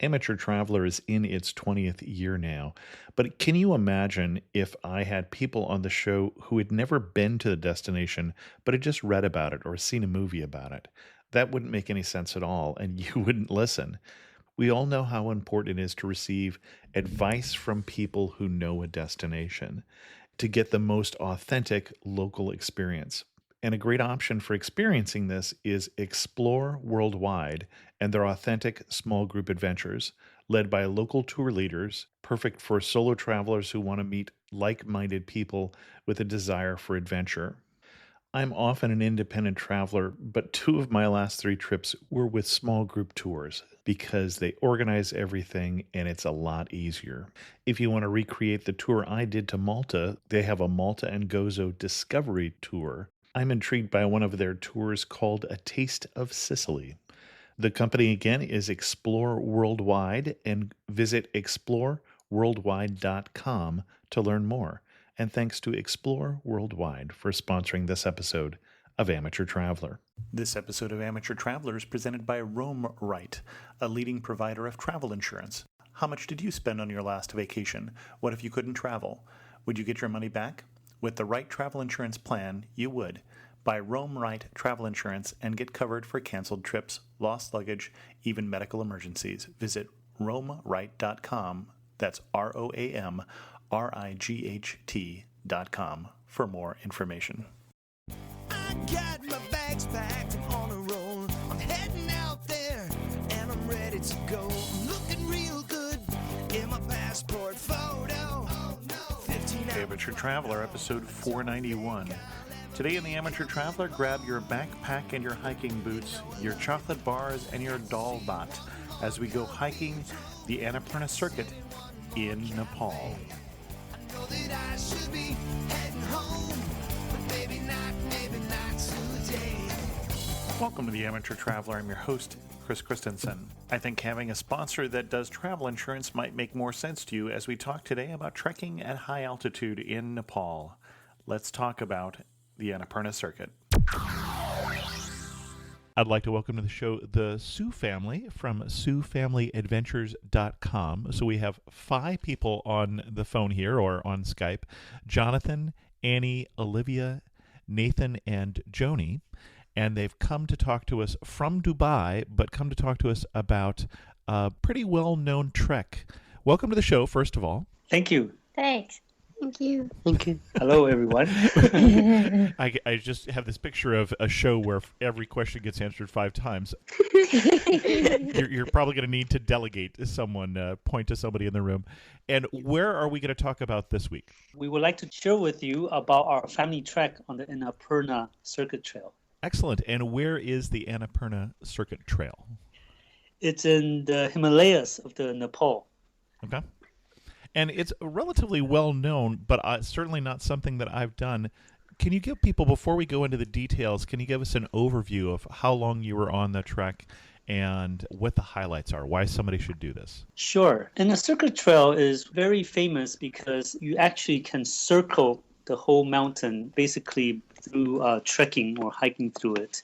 Amateur Traveler is in its 20th year now, but can you imagine if I had people on the show who had never been to the destination, but had just read about it or seen a movie about it? That wouldn't make any sense at all, and you wouldn't listen. We all know how important it is to receive advice from people who know a destination to get the most authentic local experience. And a great option for experiencing this is Explore Worldwide and their authentic small group adventures, led by local tour leaders, perfect for solo travelers who want to meet like minded people with a desire for adventure. I'm often an independent traveler, but two of my last three trips were with small group tours because they organize everything and it's a lot easier. If you want to recreate the tour I did to Malta, they have a Malta and Gozo Discovery Tour. I'm intrigued by one of their tours called A Taste of Sicily. The company again is Explore Worldwide, and visit exploreworldwide.com to learn more. And thanks to Explore Worldwide for sponsoring this episode of Amateur Traveler. This episode of Amateur Traveler is presented by Roam Right, a leading provider of travel insurance. How much did you spend on your last vacation? What if you couldn't travel? Would you get your money back? With the right travel insurance plan, you would. Buy Roam Right travel insurance and get covered for canceled trips, lost luggage, even medical emergencies. Visit roamright.com. That's ROAMRIGHT.com for more information. I got my bags packed, I'm on a roll. I'm heading out there, and I'm ready to go. I'm looking real good in my passport photo. Oh, no. 15 Amateur Traveler, episode 491. Today in the Amateur Traveler, grab your backpack and your hiking boots, your chocolate bars, and your doll bot as we go hiking the Annapurna Circuit in Nepal. I know that I should be heading home, but maybe not today. Welcome to the Amateur Traveler. I'm your host, Chris Christensen. I think having a sponsor that does travel insurance might make more sense to you as we talk today about trekking at high altitude in Nepal. Let's talk about the Annapurna Circuit. I'd like to welcome to the show the Sue family from SueFamilyAdventures.com. So we have 5 people on the phone here or on Skype: Jonathan, Annie, Olivia, Nathan, and Joni. And they've come to talk to us from Dubai, but come to talk to us about a pretty well-known trek. Welcome to the show, first of all. Thank you. Thanks. Thank you. Thank you. Hello, everyone. I just have this picture of a show where every question gets answered 5 times. You're probably going to need to delegate someone, point to somebody in the room. And where are we going to talk about this week? We would like to share with you about our family trek on the Annapurna Circuit Trail. Excellent. And where is the Annapurna Circuit Trail? It's in the Himalayas of the Nepal. Okay. And it's relatively well known, but certainly not something that I've done. Can you give people, before we go into the details, can you give us an overview of how long you were on the trek and what the highlights are, why somebody should do this? Sure. And the circuit trail is very famous because you actually can circle the whole mountain basically through trekking or hiking through it.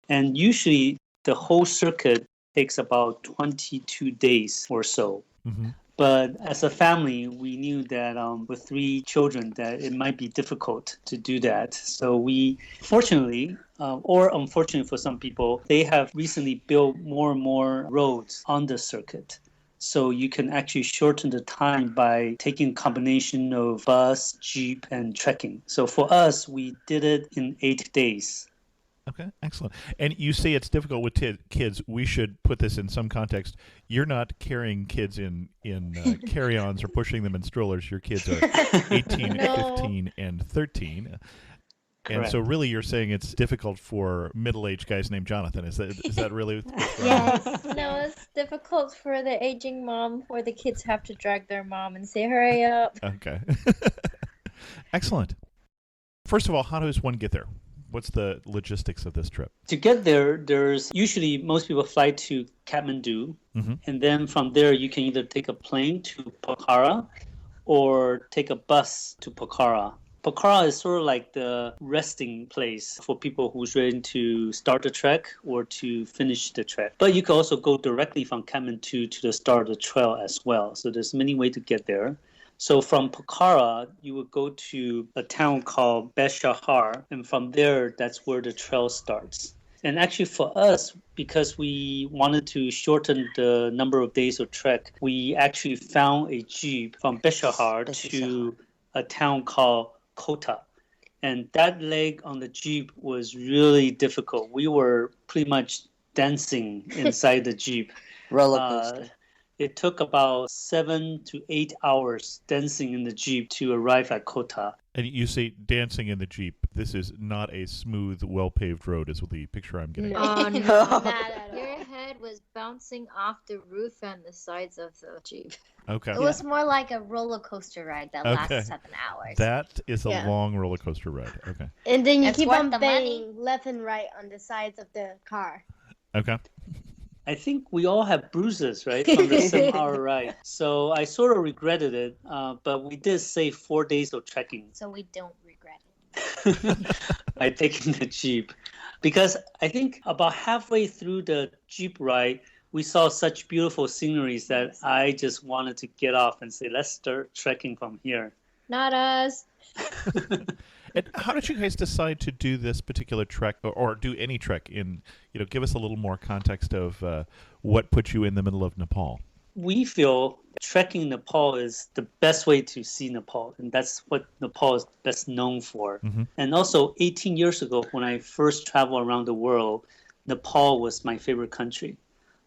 And usually the whole circuit takes about 22 days or so. Mm-hmm. But as a family, we knew that with 3 children that it might be difficult to do that. So we, fortunately, or unfortunately for some people, they have recently built more and more roads on the circuit. So you can actually shorten the time by taking a combination of bus, jeep, and trekking. So for us, we did it in 8 days. Okay, excellent. And you say it's difficult with kids. We should put this in some context. You're not carrying kids in carry-ons or pushing them in strollers. Your kids are 18, No. 15, and 13. And Correct. so really you're saying it's difficult for middle-aged guys named Jonathan. Is that really what's going on? Yes. No, it's difficult for the aging mom where the kids have to drag their mom and say, hurry up. Okay. Excellent. First of all, how does one get there? What's the logistics of this trip? To get there, there's usually most people fly to Kathmandu, Mm-hmm. and then from there you can either take a plane to Pokhara or take a bus to Pokhara. Pokhara is sort of like the resting place for people who's ready to start the trek or to finish the trek. But you can also go directly from Kathmandu to the start of the trail as well. So there's many ways to get there. So from Pokhara, you would go to a town called Beshahar, and from there, that's where the trail starts. And actually for us, because we wanted to shorten the number of days of trek, we actually found a jeep from Beshahar to a town called Kota. And that leg on the jeep was really difficult. We were pretty much dancing inside the jeep. Roller coaster. It took about 7 to 8 hours dancing in the jeep to arrive at Kota. And you say dancing in the Jeep. This is not a smooth, well-paved road is the picture I'm getting. Oh, no, not at all. Your head was bouncing off the roof and the sides of the Jeep. Okay. It was more like a roller coaster ride that lasted 7 hours. That is a long roller coaster ride. Okay. And then you It's keep worth on the banging money. left and right on the sides of the car. Okay. I think we all have bruises, right, from the 7-hour ride. So I sort of regretted it, but we did save 4 days of trekking. So we don't regret it. By taking the Jeep. Because I think about halfway through the Jeep ride, we saw such beautiful sceneries that I just wanted to get off and say, let's start trekking from here. Not us. And how did you guys decide to do this particular trek, or do any trek in, give us a little more context of what put you in the middle of Nepal? We feel trekking Nepal is the best way to see Nepal, and that's what Nepal is best known for. Mm-hmm. And also, 18 years ago, when I first traveled around the world, Nepal was my favorite country.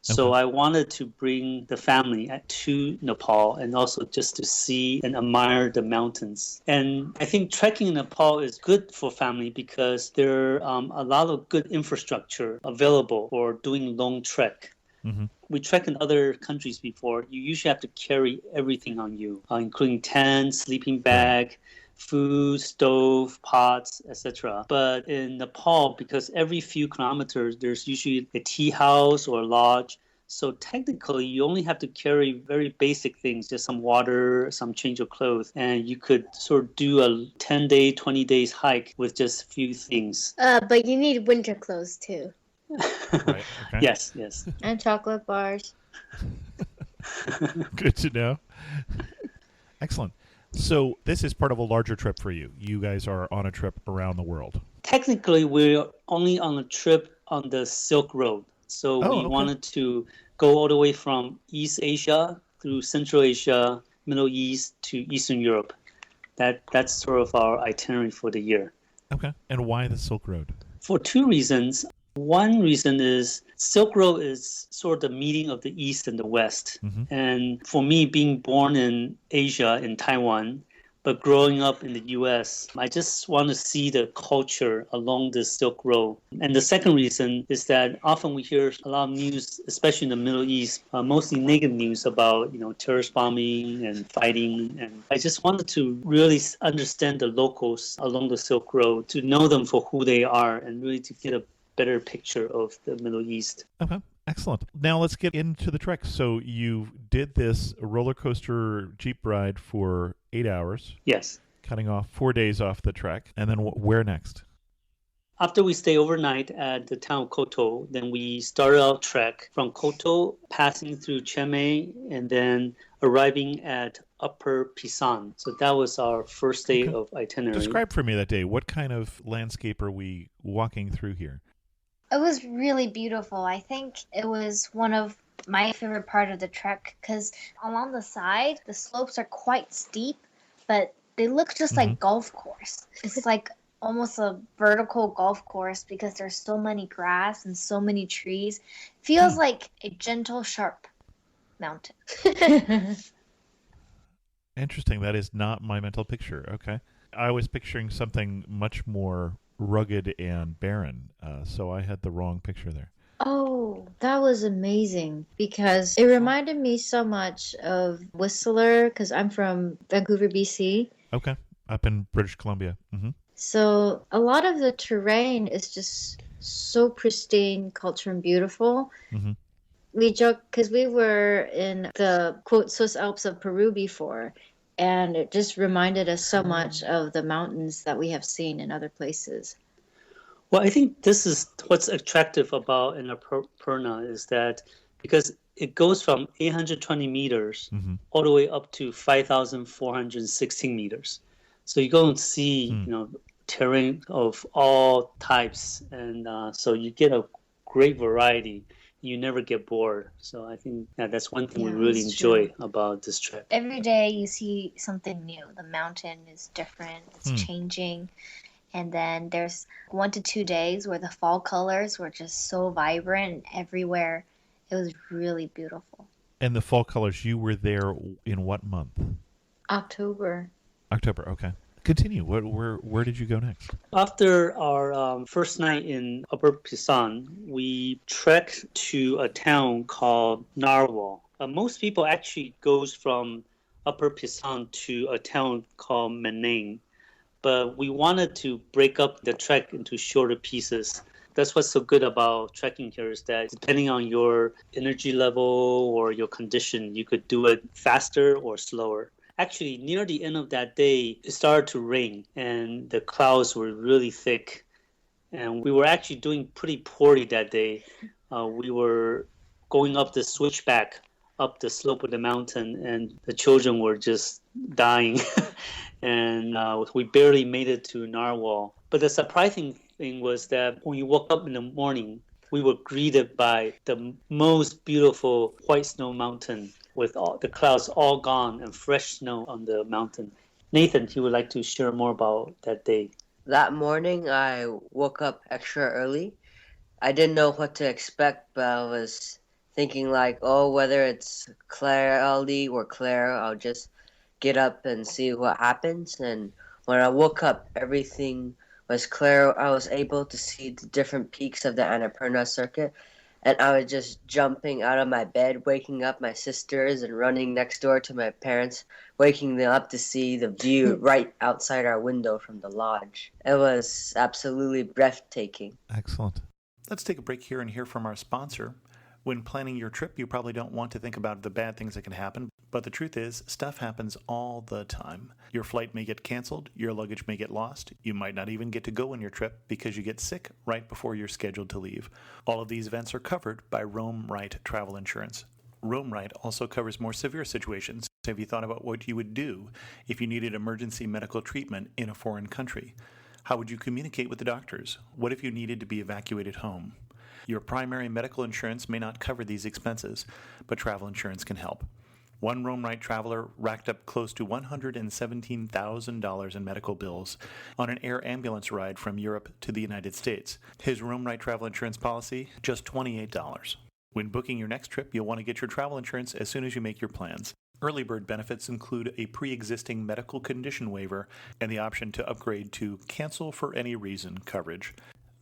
So Okay. I wanted to bring the family to Nepal and also just to see and admire the mountains. And I think trekking in Nepal is good for family because there are a lot of good infrastructure available for doing long trek. Mm-hmm. We trek in other countries before. You usually have to carry everything on you, including tent, sleeping bag, food, stove, pots, etc. But in Nepal, because every few kilometers, there's usually a tea house or a lodge. So technically, you only have to carry very basic things, just some water, some change of clothes, and you could sort of do a 10-day, 20 days hike with just a few things. But you need winter clothes too. Right. Okay. Yes. And chocolate bars. Good to know. Excellent. So this is part of a larger trip for you. You guys are on a trip around the world. Technically, we're only on a trip on the Silk Road. So we okay. wanted to go all the way from East Asia through Central Asia, Middle East to Eastern Europe. That's sort of our itinerary for the year. Okay. And why the Silk Road? For two reasons. One reason is Silk Road is sort of the meeting of the East and the West. Mm-hmm. And for me, being born in Asia, in Taiwan, but growing up in the US, I just want to see the culture along the Silk Road. And the second reason is that often we hear a lot of news, especially in the Middle East, mostly negative news about, terrorist bombing and fighting. And I just wanted to really understand the locals along the Silk Road, to know them for who they are and really to get a better picture of the Middle East. Okay. Excellent. Now let's get into the trek. So you did this roller coaster Jeep ride for 8 hours. Yes. Cutting off 4 days off the trek. And then where next? After we stay overnight at the town of Koto, then we started our trek from Koto, passing through Cheme, and then arriving at Upper Pisan. So that was our first day of itinerary. Describe for me that day. What kind of landscape are we walking through here? It was really beautiful. I think it was one of my favorite part of the trek because along the side, the slopes are quite steep, but they look just like golf course. It's like almost a vertical golf course because there's so many grass and so many trees. Feels like a gentle, sharp mountain. Interesting. That is not my mental picture. Okay. I was picturing something much more rugged and barren, so I had the wrong picture there. Oh, that was amazing because it reminded me so much of Whistler because I'm from Vancouver, BC. Okay. Up in British Columbia. Mm-hmm. So a lot of the terrain is just so pristine, culture, and beautiful. Mm-hmm. We joke because we were in the quote Swiss Alps of Peru before, And it just reminded us so much of the mountains that we have seen in other places. Well, I think this is what's attractive about Annapurna is that because it goes from 820 meters Hmm. all the way up to 5,416 meters. So you go and see, Hmm. terrain of all types, and so you get a great variety. You never get bored. So I think that's one thing we Yeah, really that's true. enjoy about this trip. Every day you see something new. The mountain is different, it's Hmm. changing. And then there's 1 to 2 days where the fall colors were just so vibrant and everywhere. It was really beautiful. And the fall colors, you were there in what month? October. October. Okay. Continue. Where did you go next? After our first night in Upper Pisan, we trekked to a town called Narwhal. Most people actually goes from Upper Pisan to a town called Manang, but we wanted to break up the trek into shorter pieces. That's what's so good about trekking here is that depending on your energy level or your condition, you could do it faster or slower. Actually, near the end of that day, it started to rain and the clouds were really thick. And we were actually doing pretty poorly that day. We were going up the switchback up the slope of the mountain, and the children were just dying. And we barely made it to Narwhal. But the surprising thing was that when we woke up in the morning, we were greeted by the most beautiful white snow mountain with all the clouds all gone and fresh snow on the mountain. Nathan, he would like to share more about that day. That morning, I woke up extra early. I didn't know what to expect, but I was thinking like, oh, whether it's cloudy or clear, I'll just get up and see what happens. And when I woke up, everything was clear. I was able to see the different peaks of the Annapurna Circuit, and I was just jumping out of my bed, waking up my sisters and running next door to my parents, waking them up to see the view right outside our window from the lodge. It was absolutely breathtaking. Excellent. Let's take a break here and hear from our sponsor. When planning your trip, you probably don't want to think about the bad things that can happen, but the truth is, stuff happens all the time. Your flight may get canceled, your luggage may get lost, you might not even get to go on your trip because you get sick right before you're scheduled to leave. All of these events are covered by Roam Right Travel Insurance. Roam Right also covers more severe situations. Have you thought about what you would do if you needed emergency medical treatment in a foreign country? How would you communicate with the doctors? What if you needed to be evacuated home? Your primary medical insurance may not cover these expenses, but travel insurance can help. One Roam Right traveler racked up close to $117,000 in medical bills on an air ambulance ride from Europe to the United States. His Roam Right travel insurance policy, just $28. When booking your next trip, you'll want to get your travel insurance as soon as you make your plans. Early bird benefits include a pre-existing medical condition waiver and the option to upgrade to cancel for any reason coverage.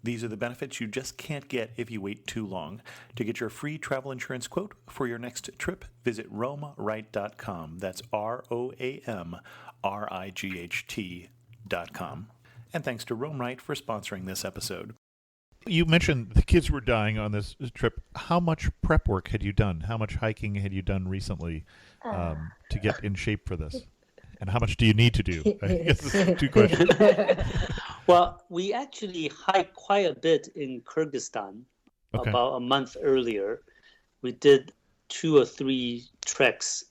These are the benefits you just can't get if you wait too long. To get your free travel insurance quote for your next trip, visit roamright.com. That's ROAMRIGHT.com. And thanks to Roam Right for sponsoring this episode. You mentioned the kids were dying on this trip. How much prep work had you done? How much hiking had you done recently to get in shape for this? And how much do you need to do? I guess it's two questions. Well, we actually hiked quite a bit in Kyrgyzstan about a month earlier. We did 2 or 3 treks.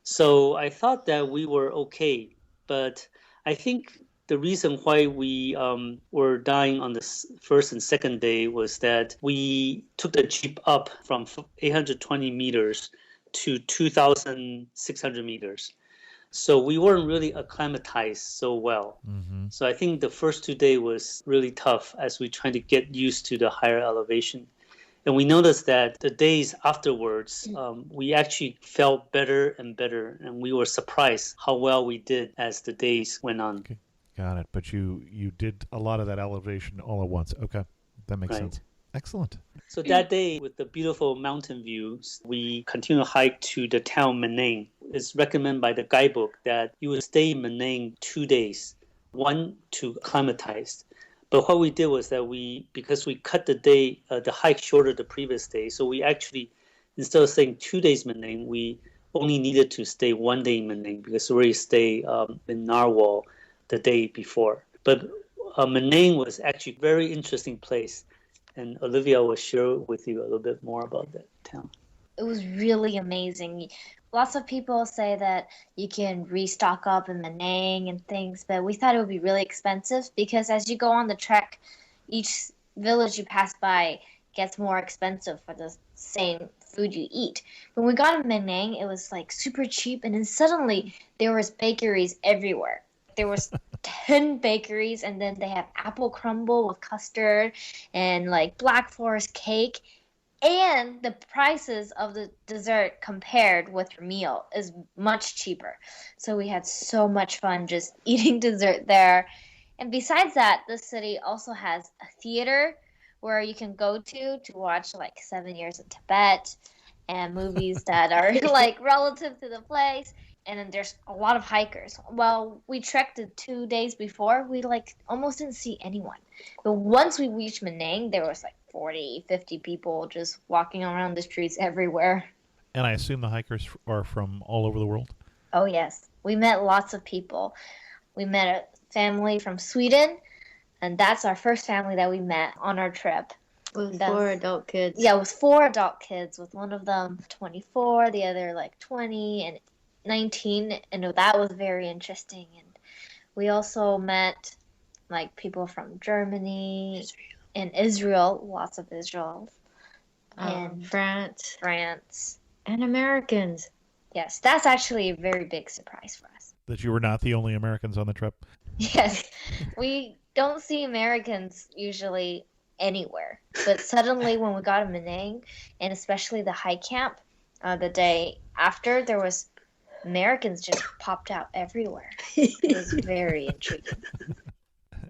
So I thought that we were okay. But I think the reason why we were dying on the first and second day was that we took the jeep up from 820 meters to 2,600 meters. So we weren't really acclimatized so well. Mm-hmm. So I think the first 2 days was really tough as we tried to get used to the higher elevation. And we noticed that the days afterwards, we actually felt better and better. And we were surprised how well we did as the days went on. Okay. Got it. But you did a lot of that elevation all at once. Okay. That makes sense. Excellent. So that day, with the beautiful mountain views, we continued to hike to the town Manang. It's recommended by the guidebook that you would stay in Manang 2 days, one to acclimatize. But what we did was that because we cut the hike shorter the previous day, so we actually, instead of staying 2 days in Manang, we only needed to stay 1 day in Manang because we already stayed in Narwhal the day before. But Manang was actually a very interesting place, and Olivia will share with you a little bit more about that town. It was really amazing. Lots of people say that you can restock up in Manang and things, but we thought it would be really expensive because as you go on the trek, each village you pass by gets more expensive for the same food you eat. When we got in Manang, it was like super cheap, and then suddenly there was bakeries everywhere. There was 10 bakeries, and then they have apple crumble with custard and like Black Forest cake, and the prices of the dessert compared with your meal is much cheaper. So we had so much fun just eating dessert there. And besides that, the city also has a theater where you can go to watch like 7 Years in Tibet and movies that are like relative to the place. And then there's a lot of hikers. Well, we trekked the 2 days before, we like almost didn't see anyone. But once we reached Manang, there was like 40, 50 people just walking around the streets everywhere. And I assume the hikers are from all over the world? Oh, yes. We met lots of people. We met a family from Sweden, and that's our first family that we met on our trip. With 4 adult kids. Yeah, with 4 adult kids, with one of them 24, the other like 20 and 19, and that was very interesting. And we also met like people from Germany and Israel, lots of Israel, and France. France. And Americans. Yes, that's actually a very big surprise for us. That you were not the only Americans on the trip? Yes, we don't see Americans usually anywhere. But suddenly when we got to Manang, and especially the hike camp, the day after, there was Americans just popped out everywhere. It was very intriguing.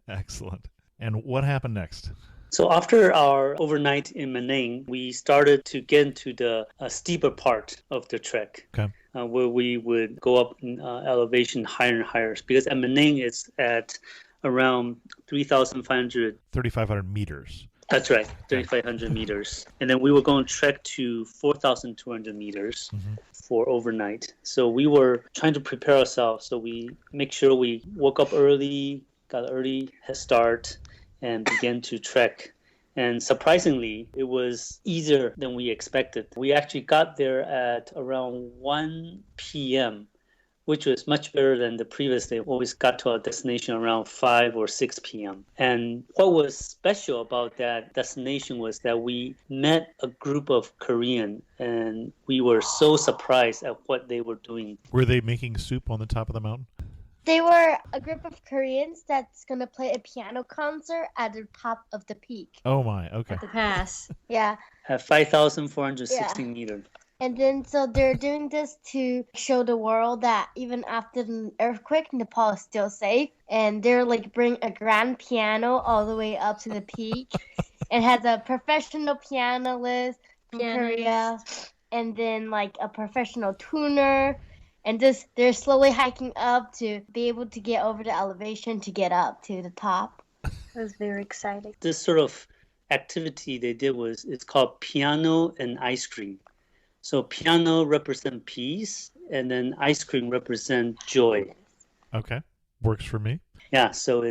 Excellent. And what happened next? So after our overnight in Manang, we started to get into the steeper part of the trek, Okay. where we would go up in elevation higher and higher. Because at Manang, it's at around 3,500. 3,500 meters. That's right, 3,500 meters. And then we were going to trek to 4,200 meters for overnight. So we were trying to prepare ourselves. So we make sure we woke up early, got an early head start, and began to trek. And surprisingly, it was easier than we expected. We actually got there at around 1 p.m., which was much better than the previous day. We always got to our destination around 5 or 6 p.m. And what was special about that destination was that we met a group of Korean, and we were so surprised at what they were doing. Were they making soup on the top of the mountain? They were a group of Koreans that's going to play a piano concert at the top of the peak. Oh my, okay. At the pass. Yeah. At 5,416 meters. And then so they're doing this to show the world that even after the earthquake, Nepal is still safe. And they're like bring a grand piano all the way up to the peak. It has a professional pianist from Korea, and then like a professional tuner. And just they're slowly hiking up to be able to get over the elevation to get up to the top. It was very exciting. This sort of activity they did was, it's called piano and ice cream. So piano represent peace, and then ice cream represent joy. Okay. Works for me. Yeah, so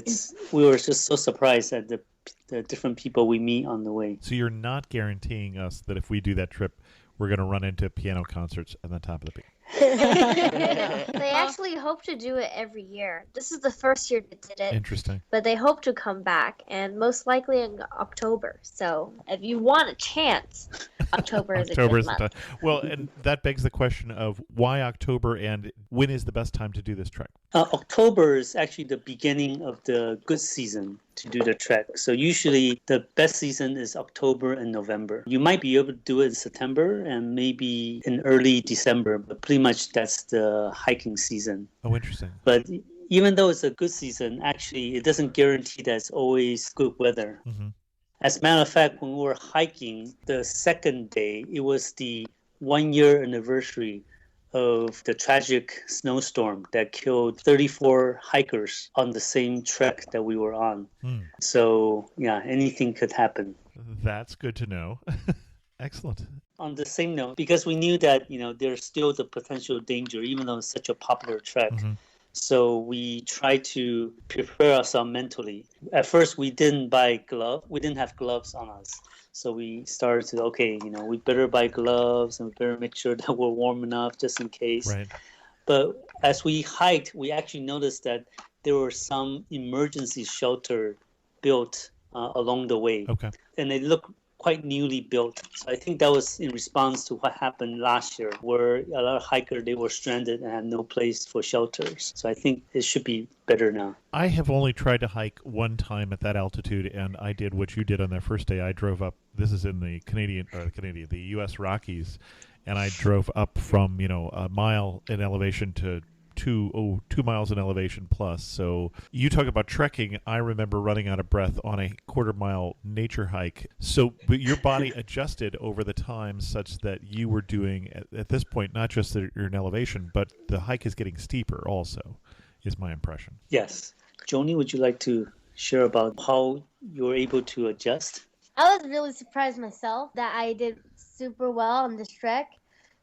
we were just so surprised at the different people we meet on the way. So you're not guaranteeing us that if we do that trip, we're going to run into piano concerts at the top of the peak. They actually hope to do it every year. This is the first year they did it. Interesting. But they hope to come back, and most likely in October. So if you want a chance, October is a good month. Well, and that begs the question of why October, and when is the best time to do this trek? October is actually the beginning of the good season to do the trek. So usually the best season is October and November. You might be able to do it in September and maybe in early December, but pretty much that's the hiking season. Oh, interesting. But even though it's a good season, actually it doesn't guarantee that it's always good weather. Mm-hmm. As a matter of fact, when we were hiking the second day, it was the 1-year anniversary of the tragic snowstorm that killed 34 hikers on the same trek that we were on. So, yeah, anything could happen. That's good to know. Excellent. On the same note, because we knew that, there's still the potential danger, even though it's such a popular trek. So we tried to prepare ourselves mentally. At first, we didn't buy gloves. We didn't have gloves on us. So we started to, okay, we better buy gloves and we better make sure that we're warm enough just in case. Right. But as we hiked, we actually noticed that there were some emergency shelter built along the way. Okay. And they looked quite newly built. So I think that was in response to what happened last year, where a lot of hikers, they were stranded and had no place for shelters. So I think it should be better now. I have only tried to hike one time at that altitude, and I did what you did on that first day. I drove up. This is in the the U.S. Rockies, and I drove up from a mile in elevation to 2 miles in elevation plus. So you talk about trekking. I remember running out of breath on a quarter-mile nature hike. So but your body adjusted over the time such that you were doing, at this point, not just that you're in elevation, but the hike is getting steeper also, is my impression. Yes. Joni, would you like to share about how you were able to adjust? I was really surprised myself that I did super well on this trek,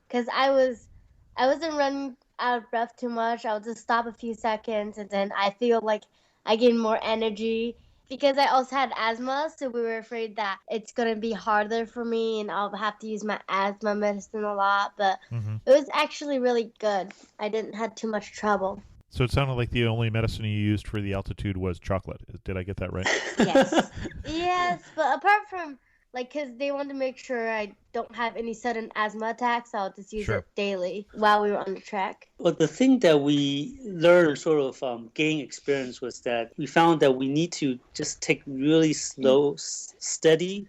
because I wasn't running out of breath too much. I would just stop a few seconds, and then I feel like I gain more energy, because I also had asthma, so we were afraid that it's going to be harder for me and I'll have to use my asthma medicine a lot, but it was actually really good. I didn't have too much trouble. So it sounded like the only medicine you used for the altitude was chocolate. Did I get that right? Yes. Yes, but apart from, because they wanted to make sure I don't have any sudden asthma attacks, I'll just use it daily while we were on the trek. Well, the thing that we learned, sort of gain experience, was that we found that we need to just take really slow, steady,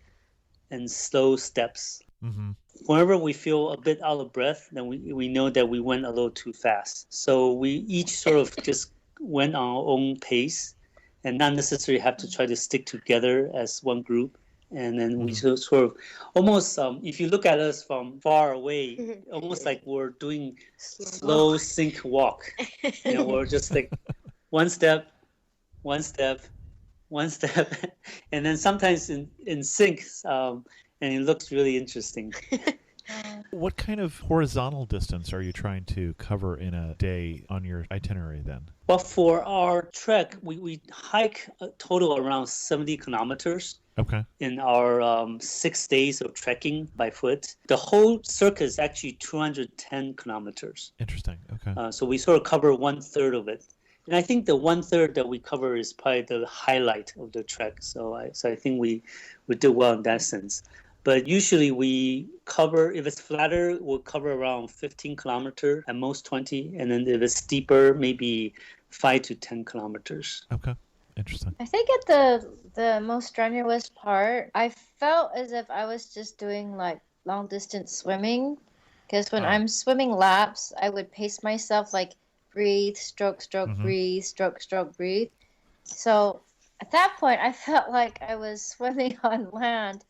and slow steps. Whenever we feel a bit out of breath, then we know that we went a little too fast. So we each sort of just went on our own pace and not necessarily have to try to stick together as one group. And then we sort of almost, if you look at us from far away, almost like we're doing slow sync walk. We're just like one step, one step, one step. And then sometimes in sync, and it looks really interesting. What kind of horizontal distance are you trying to cover in a day on your itinerary then? Well, for our trek, we hike a total around 70 kilometers. Okay. In our 6 days of trekking by foot. The whole circuit is actually 210 kilometers. Interesting. Okay. So we sort of cover 1/3 of it. And I think the 1/3 that we cover is probably the highlight of the trek. So I think we did well in that sense. But usually we cover, if it's flatter, we'll cover around 15 kilometers, at most 20. And then if it's steeper, maybe 5 to 10 kilometers. Okay. Interesting. I think at the most strenuous part, I felt as if I was just doing like long distance swimming, because when I'm swimming laps, I would pace myself like breathe, stroke, stroke, breathe, stroke, stroke, breathe. So at that point, I felt like I was swimming on land,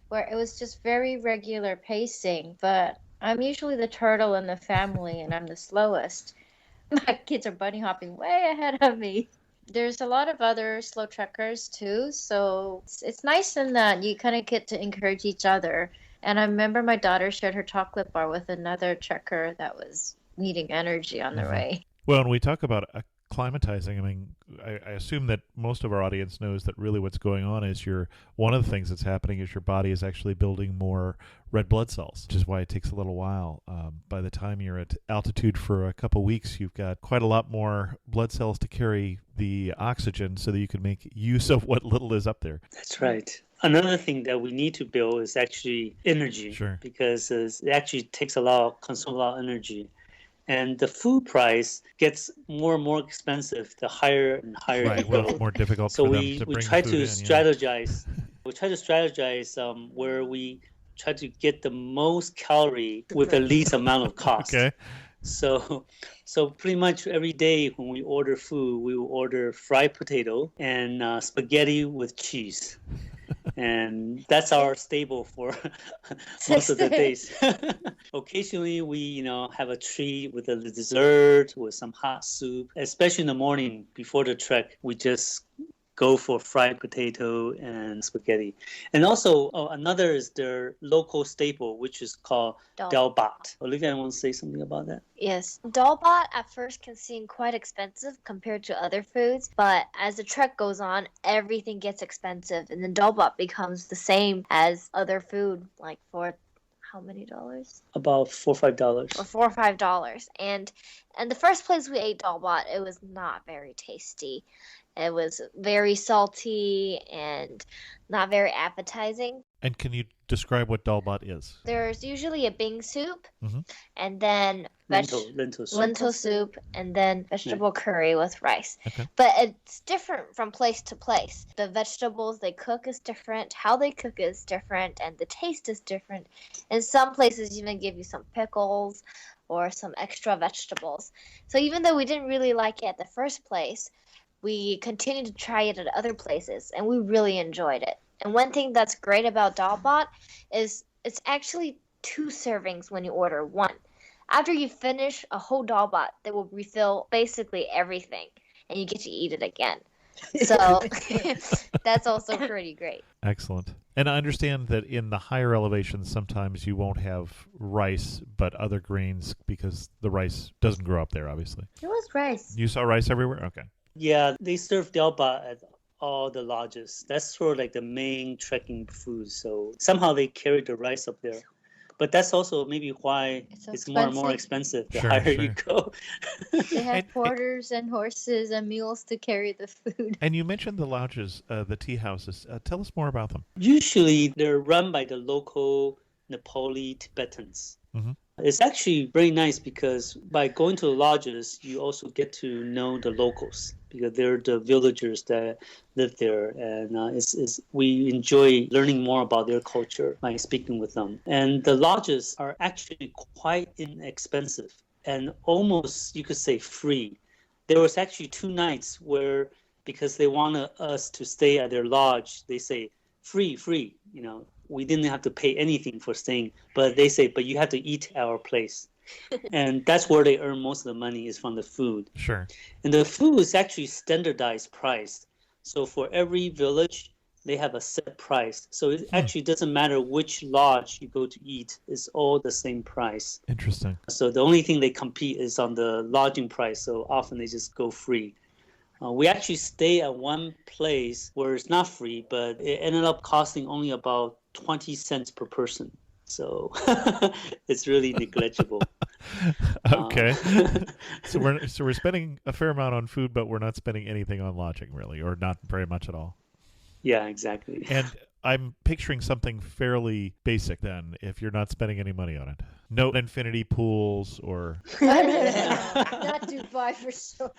where it was just very regular pacing. But I'm usually the turtle in the family, and I'm the slowest. My kids are bunny hopping way ahead of me. There's a lot of other slow trekkers too, so it's nice in that you kind of get to encourage each other. And I remember my daughter shared her chocolate bar with another trekker that was needing energy on the way. Well, when we talk about acclimatizing, I mean, I assume that most of our audience knows that really what's going on is one of the things that's happening is your body is actually building more red blood cells, which is why it takes a little while. By the time you're at altitude for a couple weeks, you've got quite a lot more blood cells to carry the oxygen so that you can make use of what little is up there. That's right. Another thing that we need to build is actually energy, because it actually consumes a lot of energy. And the food price gets more and more expensive the higher and higher you go. Well, more difficult so for them we to bring try the to food strategize. We try to strategize where we try to get the most calorie with the least amount of cost. Okay. So pretty much every day when we order food, we will order fried potato and spaghetti with cheese. And that's our staple for most of the days. Occasionally, we have a treat with a dessert, with some hot soup. Especially in the morning before the trek, we just go for fried potato and spaghetti. And also, another is their local staple, which is called Dal. dalbat. Olivia, want to say something about that? Yes, dalbat at first can seem quite expensive compared to other foods, but as the trek goes on, everything gets expensive, and then dalbat becomes the same as other food, like for how many dollars? About $4 or $5. Or $4 or $5. And the first place we ate dalbat, it was not very tasty. It was very salty and not very appetizing. And can you describe what dalbat is? There's usually a bean soup, Mhm. and then Lentil soup. lentil soup, and then vegetable curry with rice. Okay. But it's different from place to place. The vegetables they cook is different, how they cook is different, and the taste is different. And some places even give you some pickles or some extra vegetables. So even though we didn't really like it at the first place, we continued to try it at other places, and we really enjoyed it. And one thing that's great about dalbat is it's actually 2 servings when you order one. After you finish a whole dalbat, they will refill basically everything, and you get to eat it again. So that's also pretty great. Excellent. And I understand that in the higher elevations, sometimes you won't have rice, but other grains because the rice doesn't grow up there, obviously. It was rice. You saw rice everywhere? Okay. Yeah, they serve dalbat at all the lodges. That's sort of like the main trekking food. So somehow they carry the rice up there. But that's also maybe why it's more and more expensive the higher you go. They have porters and horses and mules to carry the food. And you mentioned the lodges, the tea houses. Tell us more about them. Usually they're run by the local Nepali Tibetans. Mhm. It's actually very nice because by going to the lodges, you also get to know the locals because they're the villagers that live there. And we enjoy learning more about their culture by speaking with them. And the lodges are actually quite inexpensive and almost, you could say, free. There was actually 2 nights where, because they wanted us to stay at their lodge, they say, free, we didn't have to pay anything for staying, but they say, but you have to eat at our place. And that's where they earn most of the money is from the food. Sure. And the food is actually standardized price. So for every village, they have a set price. So it actually doesn't matter which lodge you go to eat, it's all the same price. Interesting. So the only thing they compete is on the lodging price. So often they just go free. We actually stay at one place where it's not free, but it ended up costing only about 20 cents per person. So it's really negligible. Okay. So we're spending a fair amount on food, but we're not spending anything on lodging, really, or not very much at all. Yeah, exactly. And I'm picturing something fairly basic then, if you're not spending any money on it. No infinity pools or... Not Dubai for sure.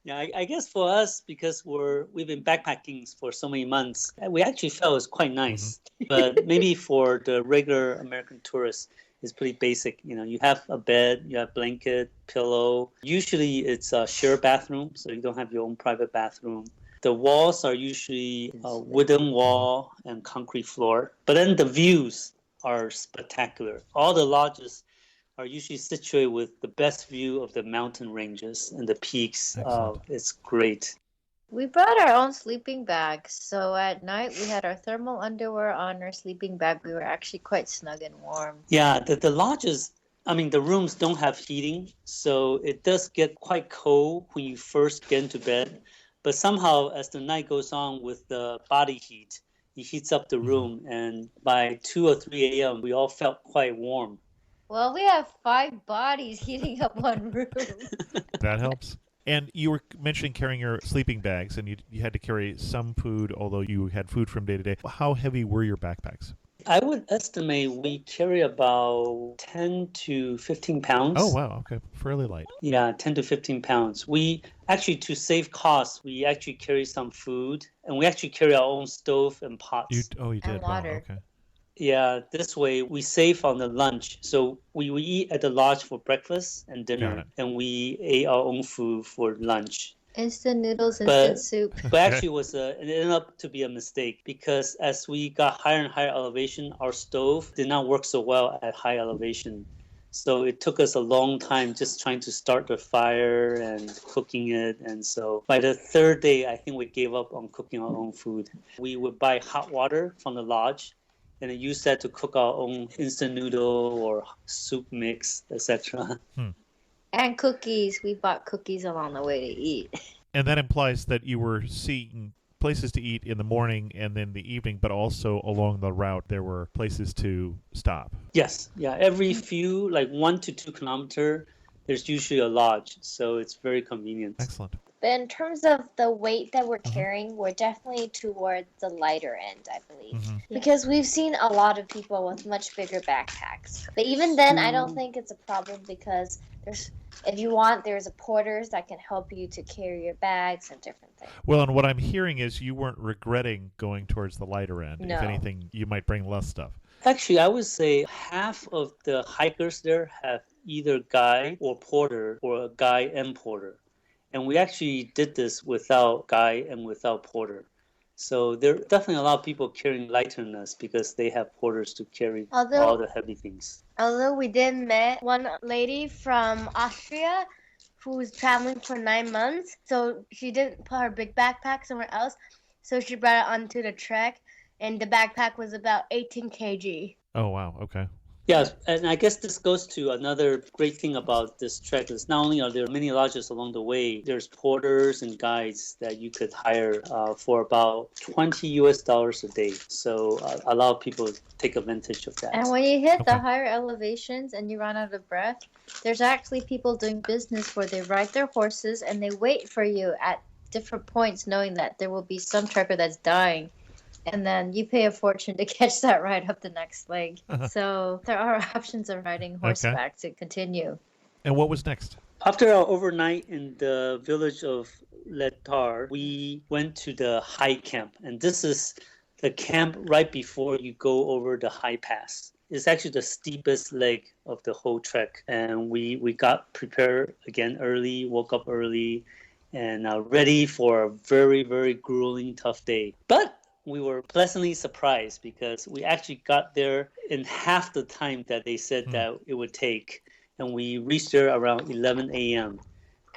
Yeah, I guess for us, because we've been backpacking for so many months, we actually felt it was quite nice. Mm-hmm. But maybe for the regular American tourists, it's pretty basic. You have a bed, you have blanket, pillow. Usually it's a shared bathroom, so you don't have your own private bathroom. The walls are usually a wooden wall and concrete floor. But then the views are spectacular. All the lodges are usually situated with the best view of the mountain ranges and the peaks. It's great. We brought our own sleeping bags, so at night we had our thermal underwear on our sleeping bag. We were actually quite snug and warm. Yeah, the lodges, the rooms don't have heating, so it does get quite cold when you first get into bed. But somehow, as the night goes on with the body heat, it heats up the room, and by 2 or 3 a.m., we all felt quite warm. Well, we have 5 bodies heating up one room. That helps. And you were mentioning carrying your sleeping bags, and you had to carry some food, although you had food from day to day. How heavy were your backpacks? I would estimate we carry about 10 to 15 pounds. Oh, wow. Okay. Fairly light. Yeah, 10 to 15 pounds. We actually, to save costs, we actually carry some food, and we actually carry our own stove and pots. You did? And water. Wow, okay. Yeah, this way we save on the lunch. So we eat at the lodge for breakfast and dinner, and we ate our own food for lunch. Instant noodles, instant soup. But actually, it ended up to be a mistake because as we got higher and higher elevation, our stove did not work so well at high elevation. So it took us a long time just trying to start the fire and cooking it. And so by the third day, I think we gave up on cooking our own food. We would buy hot water from the lodge and then use that to cook our own instant noodle or soup mix, etc. And cookies. We bought cookies along the way to eat. And that implies that you were seeing places to eat in the morning and then the evening, but also along the route there were places to stop. Yes, yeah. Every few, like 1 to 2 kilometer, there's usually a lodge, so it's very convenient. Excellent. But in terms of the weight that we're carrying, we're definitely towards the lighter end, I believe. Because we've seen a lot of people with much bigger backpacks. But even then, I don't think it's a problem because if you want, there's a porters that can help you to carry your bags and different things. Well, and what I'm hearing is you weren't regretting going towards the lighter end. No. If anything, you might bring less stuff. Actually, I would say half of the hikers there have either guide or porter or a guide and porter. And we actually did this without guide and without porter. So there are definitely a lot of people carrying lighter than us because they have porters to carry all the heavy things. Although we did meet one lady from Austria who was traveling for 9 months, so she didn't put her big backpack somewhere else, so she brought it onto the trek, and the backpack was about 18 kg. Oh, wow. Okay. Yeah, and I guess this goes to another great thing about this trek is not only are there many lodges along the way, there's porters and guides that you could hire for about $20 a day. So a lot of people take advantage of that. And when you hit the higher elevations and you run out of breath, there's actually people doing business where they ride their horses and they wait for you at different points knowing that there will be some trekker that's dying. And then you pay a fortune to catch that ride up the next leg. So there are options of riding horseback to continue. And what was next? After our overnight in the village of Letar, we went to the high camp. And this is the camp right before you go over the high pass. It's actually the steepest leg of the whole trek. And we got prepared again early, woke up early, and ready for a very, very grueling, tough day. But we were pleasantly surprised because we actually got there in half the time that they said that it would take. And we reached there around 11 a.m.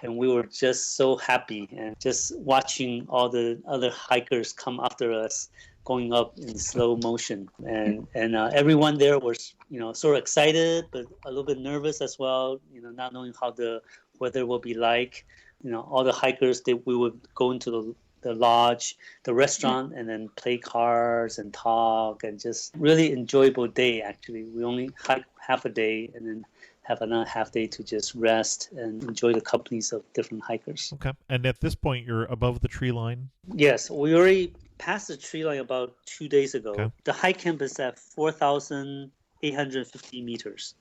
And we were just so happy and just watching all the other hikers come after us going up in slow motion. And everyone there was, sort of excited, but a little bit nervous as well, not knowing how the weather will be like. All the hikers, we would go into the lodge, the restaurant, and then play cards and talk, and just really enjoyable day. Actually, we only hike half a day and then have another half day to just rest and enjoy the companies of different hikers. Okay. And at this point, you're above the tree line? Yes, we already passed the tree line about 2 days ago. Okay. The hike camp is at 4,850 meters.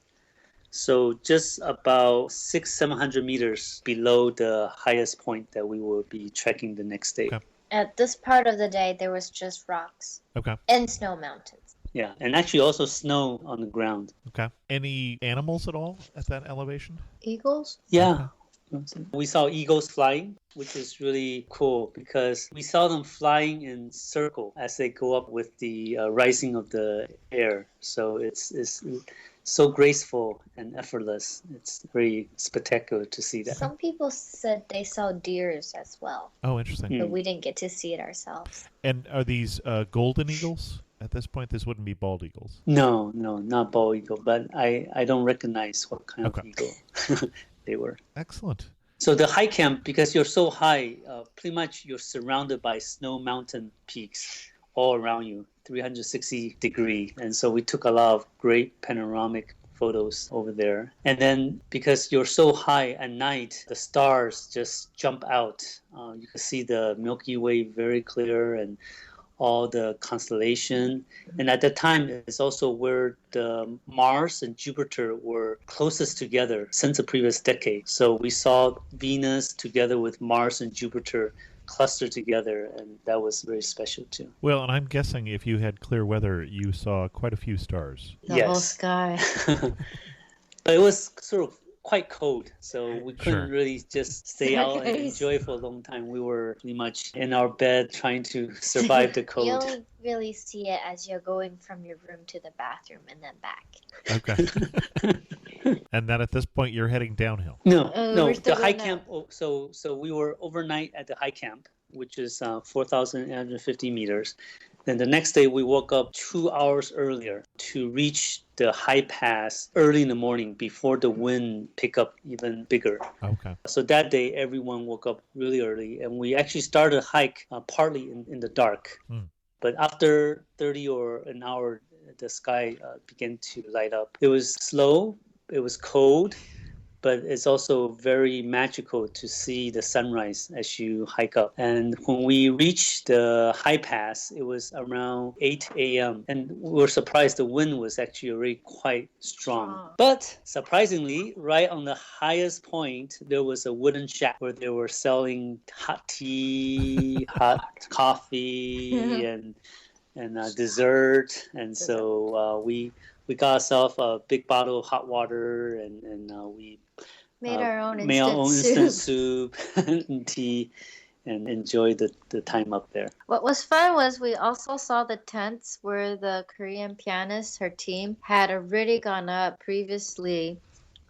So just about 600-700 meters below the highest point that we will be trekking the next day. Okay. At this part of the day, there was just rocks Okay. and snow mountains. Yeah, and actually also snow on the ground. Okay. Any animals at all at that elevation? Eagles? Yeah. We saw eagles flying, which is really cool because we saw them flying in circle as they go up with the rising of the air. So it's so graceful and effortless. It's very spectacular to see that. Some people said they saw deers as well, Oh, interesting. but we didn't get to see it ourselves. And are these golden eagles? At this point, this wouldn't be bald eagles. No, not bald eagle, but I don't recognize what kind of eagle they were. Excellent. So the high camp, because you're so high, pretty much you're surrounded by snow mountain peaks all around you, 360 degree. And so we took a lot of great panoramic photos over there. And then because you're so high at night, the stars just jump out. You can see the Milky Way very clear and all the constellation. And at that time, it's also where the Mars and Jupiter were closest together since the previous decade. So we saw Venus together with Mars and Jupiter clustered together, and that was very special too. Well, and I'm guessing if you had clear weather, you saw quite a few stars. The whole sky. But it was sort of quite cold, so we couldn't Sure. really just stay out and enjoy for a long time. We were pretty much in our bed trying to survive the You cold. only really see it as you're going from your room to the bathroom and then back. Okay. And then at this point, you're heading downhill. No, We're the still high going camp. up. So we were overnight at the high camp, which is 4,850 meters. Then the next day we woke up 2 hours earlier to reach the high pass early in the morning before the wind pick up even bigger. Okay. So that day everyone woke up really early, and we actually started a hike partly in the dark. But after 30 or an hour, the sky began to light up. It was slow, it was cold, but it's also very magical to see the sunrise as you hike up. And when we reached the high pass, it was around 8 a.m. And we were surprised the wind was actually already quite strong. But surprisingly, right on the highest point, there was a wooden shack where they were selling hot tea, hot coffee, and dessert. And so we got ourselves a big bottle of hot water, and we Made our own made our own instant instant soup. soup and tea, and enjoyed the time up there. What was fun was we also saw the tents where the Korean pianist, her team, had already gone up previously.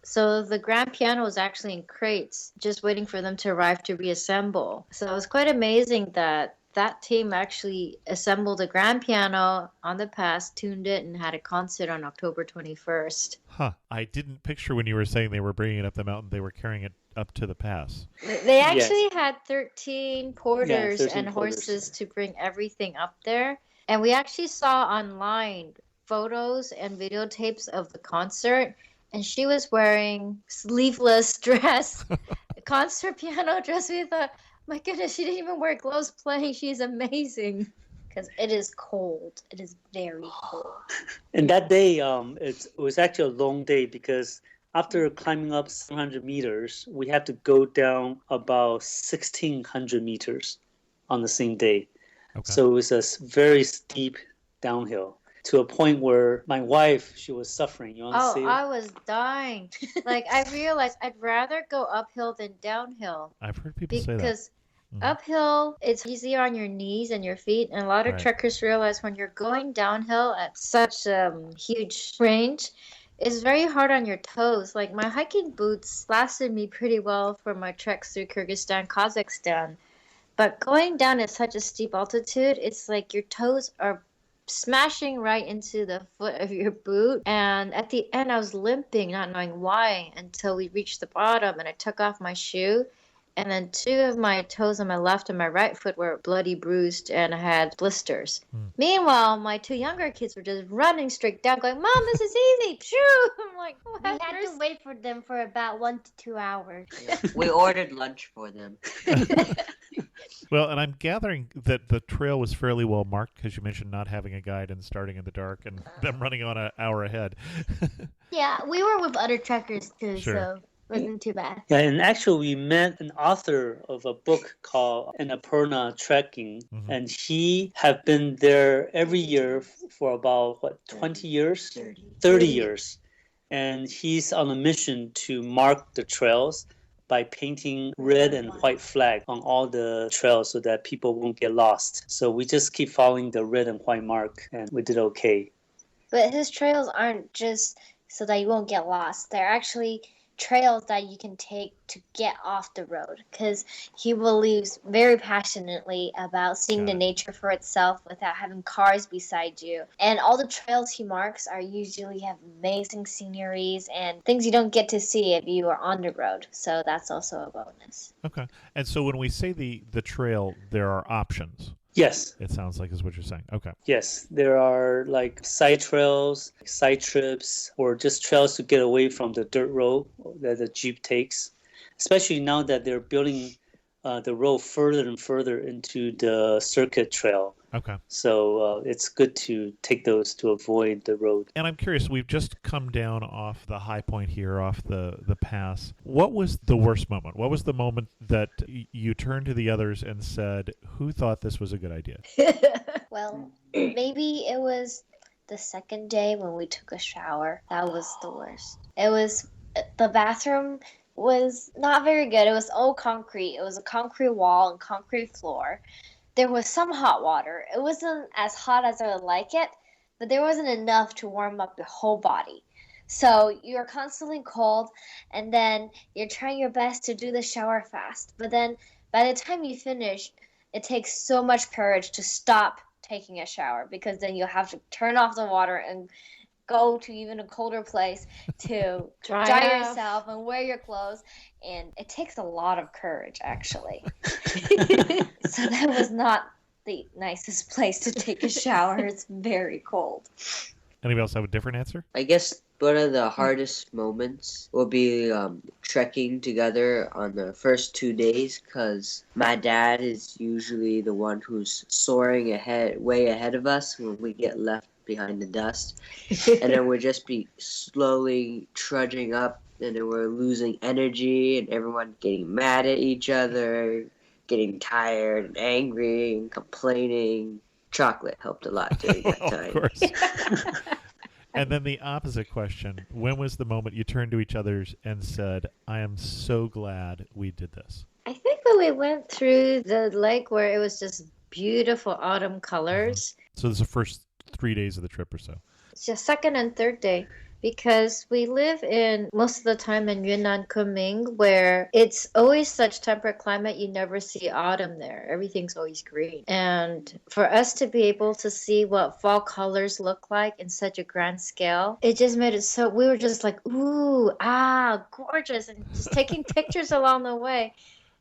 So the grand piano was actually in crates, just waiting for them to arrive to reassemble. So it was quite amazing that that team actually assembled a grand piano on the pass, tuned it, and had a concert on October 21st. Huh. I didn't picture when you were saying they were bringing it up the mountain, they were carrying it up to the pass. They actually had 13 porters 13 and porters. horses to bring everything up there. And we actually saw online photos and videotapes of the concert. And she was wearing sleeveless dress, concert piano dress. We thought, my goodness, she didn't even wear gloves playing. She's amazing. Because it is cold. It is very cold. And that day, it was actually a long day because after climbing up 700 meters, we had to go down about 1,600 meters on the same day. Okay. So it was a very steep downhill to a point where my wife, she was suffering. You want to see it? I was dying. Like, I realized I'd rather go uphill than downhill. I've heard people say that. Because uphill, it's easier on your knees and your feet. And a lot of Right. trekkers realize when you're going downhill at such huge range, it's very hard on your toes. Like, my hiking boots lasted me pretty well for my treks through Kyrgyzstan, Kazakhstan. But going down at such a steep altitude, it's like your toes are smashing right into the foot of your boot. And at the end, I was limping, not knowing why, until we reached the bottom and I took off my shoe. And then two of my toes on my left and my right foot were bloody bruised and I had blisters. Meanwhile, my two younger kids were just running straight down, going, Mom, this is easy. Phew! I'm like, what? We had to wait for them for about 1 to 2 hours. We ordered lunch for them. Well, and I'm gathering that the trail was fairly well marked because you mentioned not having a guide and starting in the dark and them running on an hour ahead. Yeah, we were with other trekkers too, Sure. so it wasn't too bad. Yeah, and actually we met an author of a book called Annapurna Trekking, and he have been there every year for about, 20 years? 30 years. And he's on a mission to mark the trails by painting red and white flag on all the trails so that people won't get lost. So we just keep following the red and white mark, and we did okay. But his trails aren't just so that you won't get lost. They're actually trails that you can take to get off the road, because he believes very passionately about seeing the nature for itself without having cars beside you. And all the trails he marks are usually have amazing sceneries and things you don't get to see if you are on the road. So that's also a bonus. Okay. And so when we say the trail, there are options. Yes. It sounds like is what you're saying. Okay. Yes, there are like side trails, side trips, or just trails to get away from the dirt road that the Jeep takes, especially now that they're building the road further and further into the circuit trail. Okay. So it's good to take those to avoid the road. And I'm curious, we've just come down off the high point here, off the pass. What was the worst moment? What was the moment that you turned to the others and said, who thought this was a good idea? Well, maybe it was the second day when we took a shower. That was the worst. The bathroom was not very good. It was all concrete. It was a concrete wall and concrete floor. There was some hot water. It wasn't as hot as I would like it, but there wasn't enough to warm up your whole body. So you're constantly cold, and then you're trying your best to do the shower fast. But then by the time you finish, it takes so much courage to stop taking a shower, because then you'll have to turn off the water and go to even a colder place to Dry dry off. yourself and wear your clothes. And it takes a lot of courage, actually. So that was not the nicest place to take a shower. It's very cold. Anybody else have a different answer? I guess one of the hardest moments will be trekking together on the first 2 days, because my dad is usually the one who's soaring ahead, way ahead of us when we get left behind the dust. And then we'll just be slowly trudging up, and then we're losing energy, and everyone getting mad at each other, getting tired and angry and complaining. Chocolate helped a lot during that Of time. course. And then the opposite question: when was the moment you turned to each other and said, "I am so glad we did this"? I think when we went through the lake where it was just beautiful autumn colors, So this is the first 3 days of the trip or so. it's just second and third day, because we live in most of the time in Yunnan, Kunming, where it's always such temperate climate. You never see autumn there. Everything's always green. And for us to be able to see what fall colors look like in such a grand scale, it just made it so, we were just like, ooh, gorgeous, and just taking pictures along the way.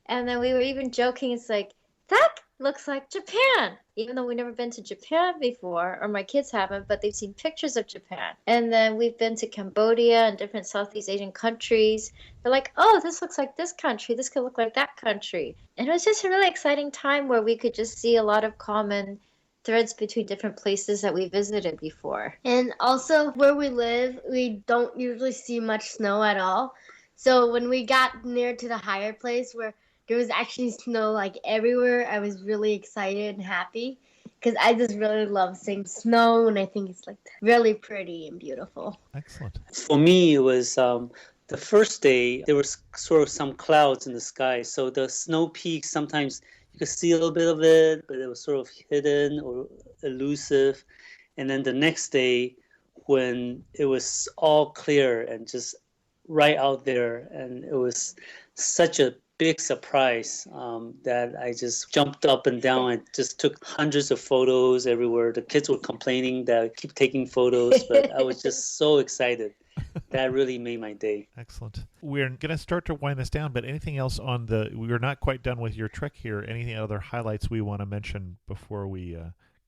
And then we were even joking, it's like, that looks like Japan, even though we've never been to Japan before, or my kids haven't, but they've seen pictures of Japan. And then we've been to Cambodia and different Southeast Asian countries. They're like, oh, this looks like this country, this could look like that country. And it was just a really exciting time where we could just see a lot of common threads between different places that we visited before. And also, where we live, we don't usually see much snow at all. So when we got near to the higher place where there was actually snow like everywhere, I was really excited and happy, because I just really love seeing snow, and I think it's like really pretty and beautiful. Excellent. For me, it was the first day, there was sort of some clouds in the sky. So the snow peaks, sometimes you could see a little bit of it, but it was sort of hidden or elusive. And then the next day, when it was all clear and just right out there, and it was such a big surprise that I just jumped up and down and just took hundreds of photos everywhere. The kids were complaining that I keep taking photos, but I was just so excited. That really made my day. Excellent. We're going to start to wind this down, but anything else on we're not quite done with your trek here. Anything other highlights we want to mention before we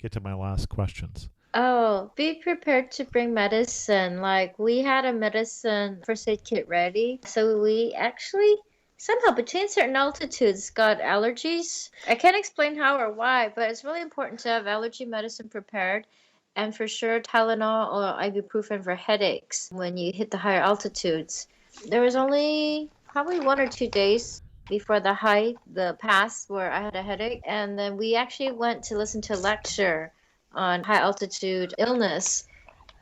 get to my last questions? Oh, be prepared to bring medicine. Like, we had a medicine first aid kit ready. So we actually somehow between certain altitudes got allergies. I can't explain how or why, but it's really important to have allergy medicine prepared. And for sure, Tylenol or ibuprofen for headaches when you hit the higher altitudes. There was only probably 1 or 2 days before the pass, where I had a headache. And then we actually went to listen to a lecture on high altitude illness.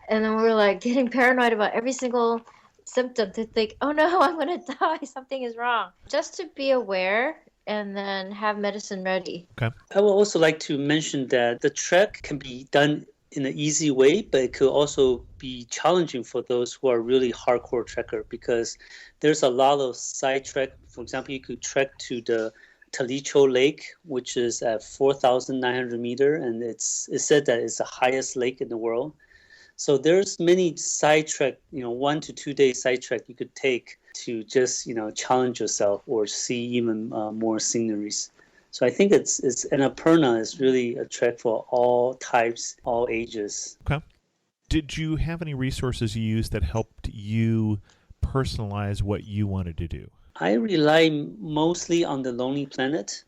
And then we were like getting paranoid about every single symptom, to think, oh no, I'm going to die. Something is wrong. Just to be aware and then have medicine ready. Okay. I would also like to mention that the trek can be done in an easy way, but it could also be challenging for those who are really hardcore trekker, because there's a lot of side trek. For example, you could trek to the Talicho Lake, which is at 4,900 meters, and it's said that it's the highest lake in the world. So there's many side trek, 1 to 2 day side trek you could take to just, challenge yourself or see even more sceneries. So I think it's Annapurna is really a trek for all types, all ages. Okay. Did you have any resources you used that helped you personalize what you wanted to do? I rely mostly on the Lonely Planet.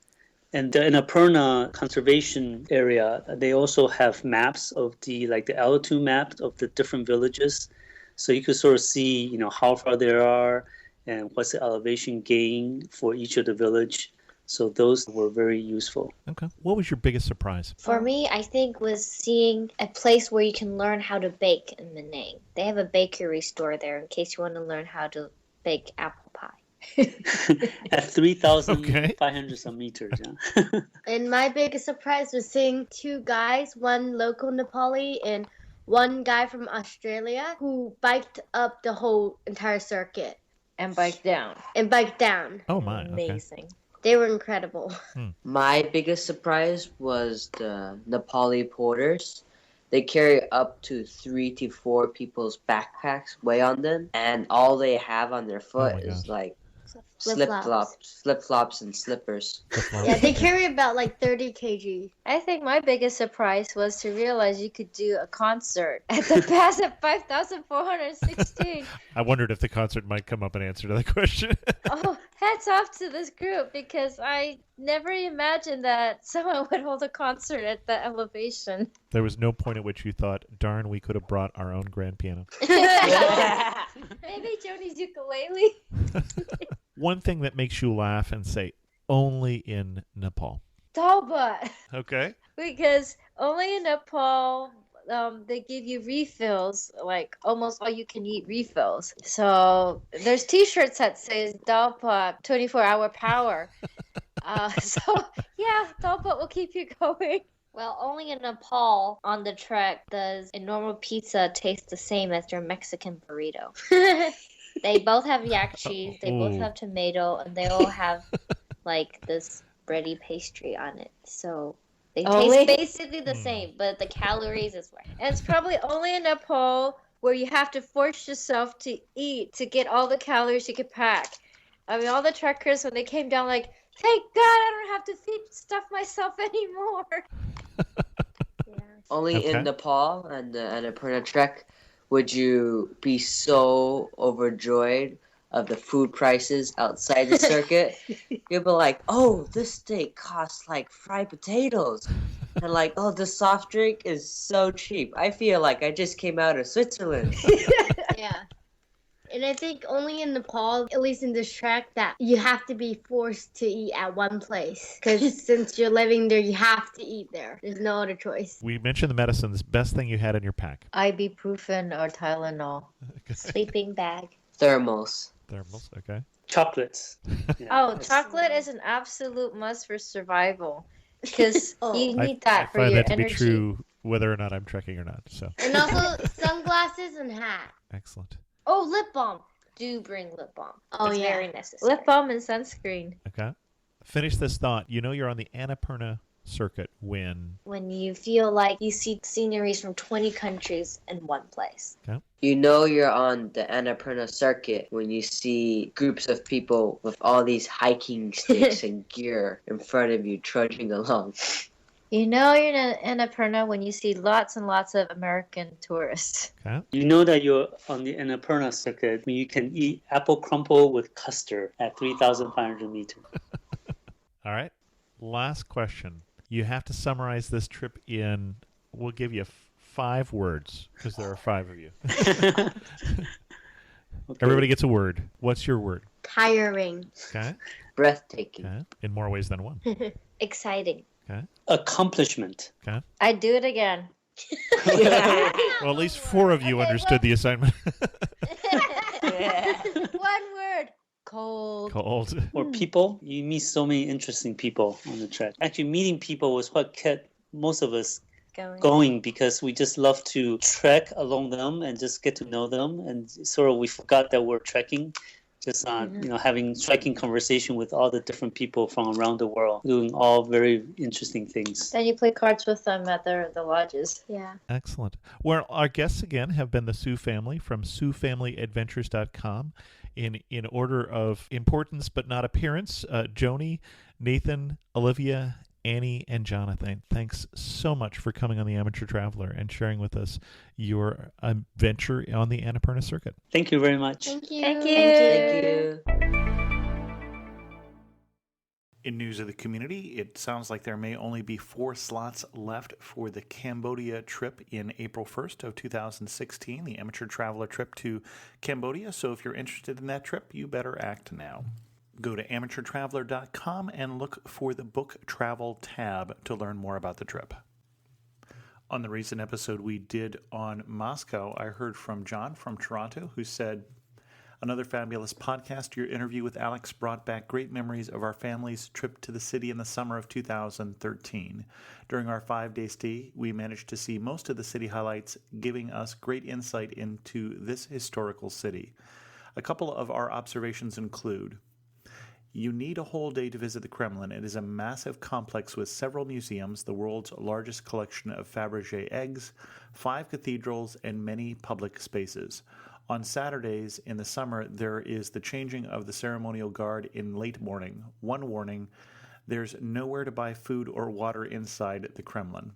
And the Annapurna Conservation Area, they also have maps of the altitude map of the different villages. So you could sort of see, how far they are and what's the elevation gain for each of the village. So those were very useful. Okay. What was your biggest surprise? For me, I think was seeing a place where you can learn how to bake in Penang. They have a bakery store there in case you want to learn how to bake apple pie. At 3,500 some meters. Yeah. And my biggest surprise was seeing 2 guys, one local Nepali and one guy from Australia who biked up the whole entire circuit And bike down. and biked down. Oh my, okay. Amazing. They were incredible. My biggest surprise was the Nepali porters. They carry up to 3 to 4 people's backpacks weigh on them, and all they have on their foot my is gosh. like Flip-flops. flip-flops and slippers. Yeah, they carry about like 30 kg. I think my biggest surprise was to realize you could do a concert at the pass at 5,416. I wondered if the concert might come up and answer to that question. Oh, hats off to this group because I never imagined that someone would hold a concert at that elevation. There was no point at which you thought, darn, we could have brought our own grand piano. Maybe Joni's ukulele. One thing that makes you laugh and say, only in Nepal. Talbot. Okay. Because only in Nepal, they give you refills, like almost all you can eat refills. So there's T-shirts that says Dalpat 24-hour power. So yeah, Dalpat will keep you going. Well, only in Nepal on the trek does a normal pizza taste the same as their Mexican burrito. They both have yak cheese, they both Ooh. have tomato, and they all have like this bready pastry on it. So they Only- taste basically the same, but the calories is right. And it's probably only in Nepal where you have to force yourself to eat to get all the calories you could pack. I mean, all the trekkers, when they came down, like, thank God I don't have to feed stuff myself anymore. Only Okay. in Nepal and the Annapurna Trek would you be so overjoyed of the food prices outside the circuit. You'll be like, oh, this steak costs like fried potatoes. And like, oh, this soft drink is so cheap. I feel like I just came out of Switzerland. Yeah. And I think only in Nepal, at least in this track, that you have to be forced to eat at one place. Because since you're living there, you have to eat there. There's no other choice. We mentioned the medicines. Best thing you had in your pack. Ibuprofen or Tylenol. Sleeping bag. Thermals. Thermals, okay. Chocolates. Yeah. Oh, chocolate is an absolute must for survival. Because you need that I for find your that to energy. be true whether or not I'm trekking or not. So And also sunglasses and hat. excellent. Oh, lip balm. Do bring lip balm. Oh, It's yeah. very necessary. Lip balm and sunscreen. Okay. Finish this thought. You know you're on the Annapurna Circuit when When you feel like you see sceneries from 20 countries in one place. You know you're on the Annapurna Circuit when you see groups of people with all these hiking sticks and gear in front of you trudging along. You know you're in Annapurna when you see lots and lots of American tourists. okay. You know that you're on the Annapurna circuit when you can eat apple crumble with custard at 3,500 meters. All right. Last question. You have to summarize this trip in. We'll give you 5 words because there are 5 of you. Okay. Everybody gets a word. What's your word? Tiring. Okay. Breathtaking. Okay. In more ways than one. Exciting. Okay. Accomplishment. Okay. I'd do it again. Well, at least 4 of you Okay, understood the assignment. One word. Cold. Cold. Or people. You meet so many interesting people on the trek. Actually, meeting people was what kept most of us going because we just love to trek along them and just get to know them. And sort of we forgot that we're trekking. Just having striking conversation with all the different people from around the world, doing all very interesting things. Then you play cards with them at the lodges. Yeah. Excellent. Well, our guests again have been the Sioux family from SiouxFamilyAdventures.com. In order of importance but not appearance, Joni, Nathan, Olivia, Annie, and Jonathan, thanks so much for coming on the Amateur Traveler and sharing with us your adventure on the Annapurna Circuit. Thank you very much. Thank you. Thank you. Thank you. In news of the community, it sounds like there may only be 4 slots left for the Cambodia trip in April 1st of 2016, the Amateur Traveler trip to Cambodia. So if you're interested in that trip, you better act now. Go to amateurtraveler.com and look for the Book Travel tab to learn more about the trip. On the recent episode we did on Moscow, I heard from John from Toronto who said, Another fabulous podcast. Your interview with Alex brought back great memories of our family's trip to the city in the summer of 2013. During our 5-day stay, we managed to see most of the city highlights, giving us great insight into this historical city. A couple of our observations include: you need a whole day to visit the Kremlin. It is a massive complex with several museums, the world's largest collection of Fabergé eggs, 5 cathedrals, and many public spaces. On Saturdays in the summer, there is the changing of the ceremonial guard in late morning. One warning: there's nowhere to buy food or water inside the Kremlin.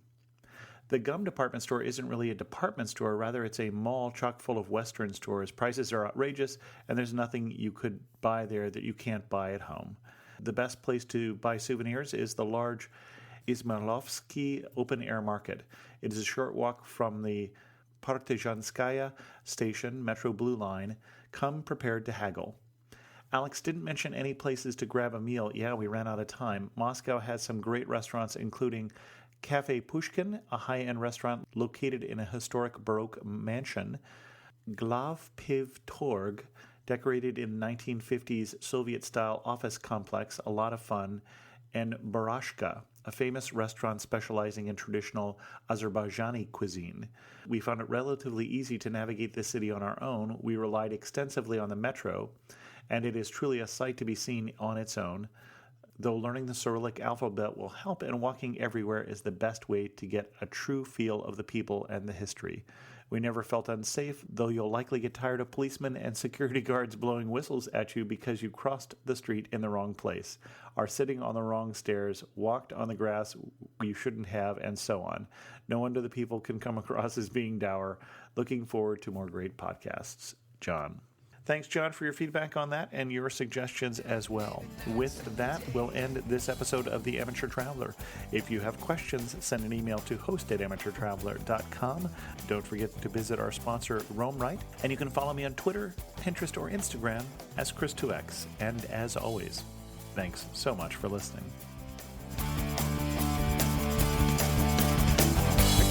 The gum department store isn't really a department store, rather it's a mall chock full of Western stores. Prices are outrageous, and there's nothing you could buy there that you can't buy at home. The best place to buy souvenirs is the large Izmailovsky open-air market. It is a short walk from the Partizanskaya station, Metro Blue Line. Come prepared to haggle. Alex didn't mention any places to grab a meal. Yeah, we ran out of time. Moscow has some great restaurants, including Cafe Pushkin, a high-end restaurant located in a historic Baroque mansion, Glav Piv Torg, decorated in 1950s Soviet-style office complex, a lot of fun, and Barashka, a famous restaurant specializing in traditional Azerbaijani cuisine. We found it relatively easy to navigate the city on our own. We relied extensively on the metro, and it is truly a sight to be seen on its own, though learning the Cyrillic alphabet will help, and walking everywhere is the best way to get a true feel of the people and the history. We never felt unsafe, though you'll likely get tired of policemen and security guards blowing whistles at you because you crossed the street in the wrong place, are sitting on the wrong stairs, walked on the grass you shouldn't have, and so on. No wonder the people can come across as being dour. Looking forward to more great podcasts. John. Thanks, John, for your feedback on that and your suggestions as well. With that, we'll end this episode of The Amateur Traveler. If you have questions, send an email to host@amateurtraveler.com. Don't forget to visit our sponsor, Roam Right, and you can follow me on Twitter, Pinterest, or Instagram as Chris2X. And as always, thanks so much for listening. I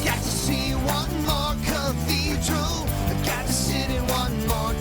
got to see one more cathedral. I got to sit in one more